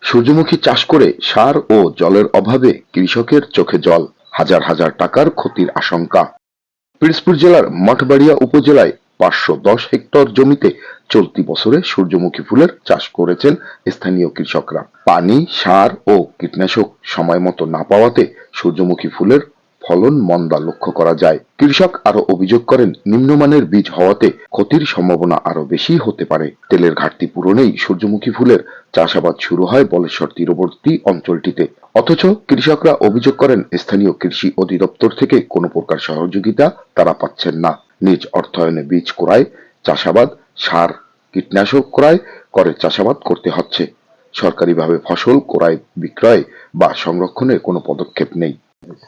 সূর্যমুখী চাষ করে সার ও জলের অভাবে কৃষকের চোখে জল, হাজার হাজার টাকার ক্ষতির আশঙ্কা। পিরোজপুর জেলার মঠবাড়িয়া উপজেলায় ৫১০ হেক্টর জমিতে চলতি বছরে সূর্যমুখী ফুলের চাষ করেছেন স্থানীয় কৃষকরা। পানি, সার ও কীটনাশক সময় মতো না পাওয়াতে সূর্যমুখী ফুলের ফলন মন্দা লক্ষ্য করা যায়। কৃষক আরো অভিযোগ করেন, নিম্নমানের বীজ হওয়াতে ক্ষতির সম্ভাবনা আরো বেশি হতে পারে। তেলের ঘাটতি পূরণেই সূর্যমুখী ফুলের চাষাবাদ শুরু হয় বলেশ্বর তীরবর্তী অঞ্চলটিতে। অথচ কৃষকরা অভিযোগ করেন, স্থানীয় কৃষি অধিদপ্তর থেকে কোনো প্রকার সহযোগিতা তারা পাচ্ছেন না। নিজ অর্থায়নে বীজ ক্রয়, চাষাবাদ, সার, কীটনাশক ক্রয় করে চাষাবাদ করতে হচ্ছে। সরকারিভাবে ফসল ক্রয়, বিক্রয় বা সংরক্ষণের কোনো পদক্ষেপ নেই।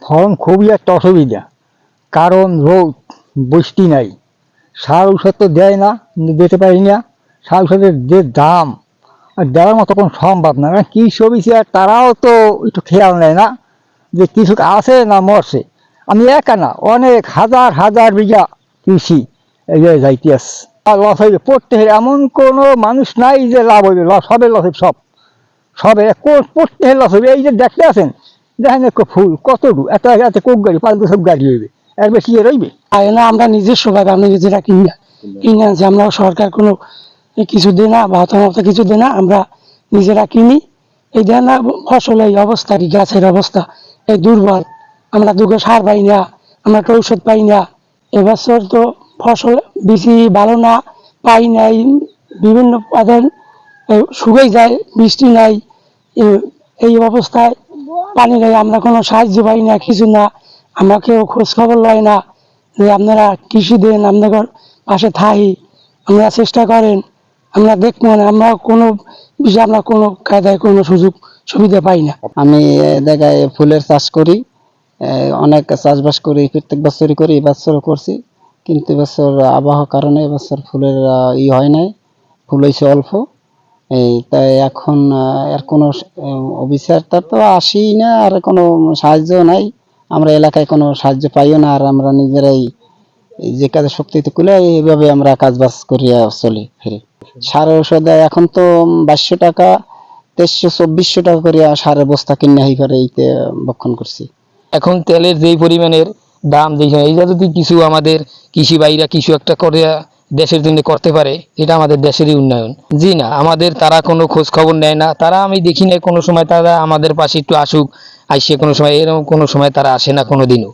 ফলন খুবই একটা অসুবিধা, কারণ রোদ, বৃষ্টি নাই। সার ঔষধ তো দেয় না, দিতে পারি না। সার ঔষধের যে দাম, আর দেওয়ার মতো কোনো সম্ভব না। কারণ কৃষি অফিসার তারাও তো একটু খেয়াল নেয় না যে কৃষক আছে না মরছে। আমি একা না, অনেক হাজার হাজার বিঘা কৃষি এই যে যাইতে আসছে। আর লস হইবে প্রত্যেকের, এমন কোনো মানুষ নাই যে লাভ হইবে। লস হবে, লস হইবে সব, সবে প্রত্যেকের লস হইবে। এই যে দেখতে আছেন, দেখেন ফুল কতটুকু, একটা একটা কোক গাড়ি, ৫ বছর গাড়ি হইবে, এর বেশি এ রইবে। আর না আমরা নিজস্ব ভাবে আমরা নিজেরা কিনে আনছি। আমরা সরকার কোনো কিছু দেয় না বা হতাহত কিছু দেয় না, আমরা নিজেরা কিনি। এই দেয় না ফসল এই অবস্থা, কি গাছের অবস্থা এই দুর্বল, আমরা দুটো সার পাই না, আমরা একটা ঔষধ পাই না। এবছর তো ফসল বেশি ভালো না, পাই নাই, বিভিন্ন পদের শুকিয়ে যায়, বৃষ্টি নাই। এই অবস্থায় পানি নেই, আমরা কোনো সাহায্য পাই না, কিছু না। আমরা কেউ খোঁজ খবর লয় না যে আপনারা কৃষি দেন, আপনাদের পাশে থাকি, আমরা চেষ্টা করেন, আমরা দেখবো না। আমরা কোনো বিষয়ে আমরা কোনো কায়দায় কোনো সুযোগ সুবিধা পাই না। আমি জায়গায় ফুলের চাষ করি, অনেক চাষবাস করি, প্রত্যেক বছরই করি, এবছরও করছি। কিন্তু এবছর আবহাওয়ার কারণে এবছর ফুলের হয় নাই, ফুল হয়েছে অল্প। তাই এখন এর কোনো অফিসারটা তো আসেই না, আর কোনো সাহায্য নাই। আমরা এলাকায় কোনো সাহায্য পাইও না, আর আমরা নিজেরাই যে কাজে শক্তিতে কুলে এইভাবে আমরা কাজবাজ করিয়া চলি ফিরি। সার ঔষধ এখন তো 2200 টাকা, 2300-2400 টাকা করে সারের বস্তা কিনে হইপারে এইতে বক্ষণ করছি। এখন তেলের যেই পরিমাণের দাম, যেখানে এইটা যদি কিছু আমাদের কৃষি ভাইরা কিছু একটা করে দেশের জন্য করতে পারে, এটা আমাদের দেশেরই উন্নয়ন। জি না, আমাদের তারা কোনো খোঁজ খবর নেয় না। তারা, আমি দেখি না কোনো সময় তারা আমাদের পাশে একটু আসুক, আইসে কোনো সময়, এরকম কোনো সময় তারা আসে না কোনো দিনও।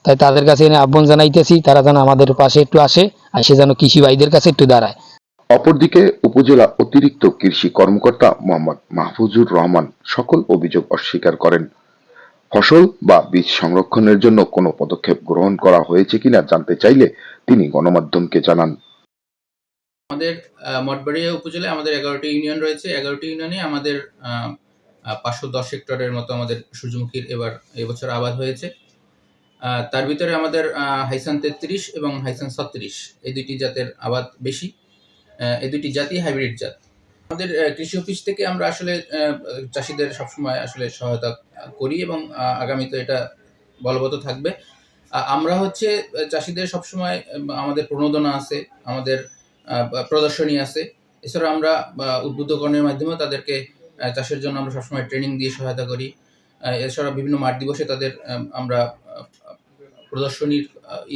তাই তাদের কাছে এনে আহ্বান জানাইতেছি, তারা যেন আমাদের পাশে একটু আসে, আইসে যেন কৃষি ভাইদের কাছে একটু দাঁড়ায়। অপরদিকে উপজেলা অতিরিক্ত কৃষি কর্মকর্তা মোহাম্মদ মাহফুজুর রহমান সকল অভিযোগ অস্বীকার করেন। ফসল বা বীজ সংরক্ষণের জন্য কোনো পদক্ষেপ গ্রহণ করা হয়েছে কিনা জানতে চাইলে তিনি গণমাধ্যমকে জানান, আমাদের মঠবাড়িয়া উপজেলায় আমাদের 11টি ইউনিয়ন রয়েছে। 11টি ইউনিয়নে আমাদের ৫১০ হেক্টরের মতো আমাদের সূর্যমুখীর এবছর আবাদ হয়েছে। তার ভিতরে আমাদের হাইসান ৩৩ এবং হাইসান ৩৬ এই দুইটি জাতের আবাদ বেশি। এই দুইটি জাতি হাইব্রিড জাত। আমাদের কৃষি অফিস থেকে আমরা আসলে চাষিদের সবসময় আসলে সহায়তা করি এবং আগামীতে এটা বলবৎ থাকবে। আমরা হচ্ছে চাষিদের সবসময়, আমাদের প্রণোদনা আছে, আমাদের প্রদর্শনী আছে। এছাড়া আমরা উদ্বুদ্ধকরণের মাধ্যমেও তাদেরকে চাষের জন্য আমরা সবসময় ট্রেনিং দিয়ে সহায়তা করি। এছাড়া বিভিন্ন মাঠ দিবসে তাদের আমরা প্রদর্শনীর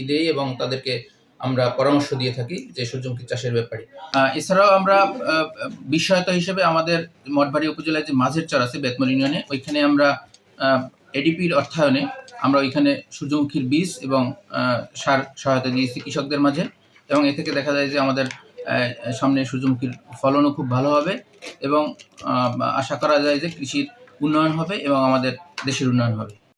দেই এবং তাদেরকে আমরা পরামর্শ দিয়ে থাকি যে সূর্যমুখী চাষের ব্যাপারে। এছাড়াও আমরা বিষয়তা হিসেবে আমাদের মঠবাড়িয়া উপজেলায় যে মাঝের চর আছে বেতমল ইউনিয়নে, ওইখানে আমরা এডিপির অর্থায়নে আমরা ওইখানে সূর্যমুখীর বীজ এবং সার সহায়তা দিয়েছি কৃষকদের মাঝে। এবং এ থেকে দেখা যায় যে আমাদের সামনে সূর্যমুখীর ফলনও খুব ভালো হবে এবং আশা করা যায় যে কৃষির উন্নয়ন হবে এবং আমাদের দেশের উন্নয়ন হবে।